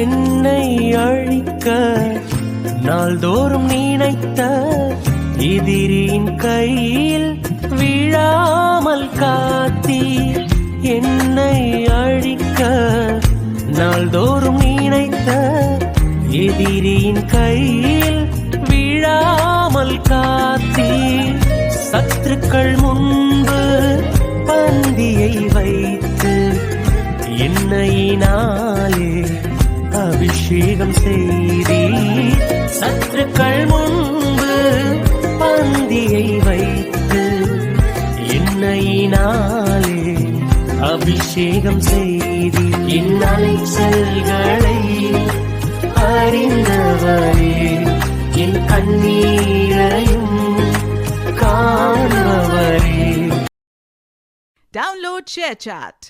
என்னை அழிக்க நாள்தோறும் நினைத்த எதிரியின் கையில் விழாமல் காத்தீர். என்னை அழிக்க நாள்தோறும் நினைத்த எதிரியின் கையில் விழாமல் காத்தீர். சத்துருக்கள் முன்பு பந்தியை வைத்து எண்ணெயினாலே அபிஷேகம் செய்தீர். சத்துருக்கள் முன்பு பந்தியை வைத்து எண்ணெயினாலே அபிஷேகம் செய்தீர். என் அலைச்சல்களை அறிந்தவரே, என் கண்ணீரையும் காண்பவரே. Download ShareChat.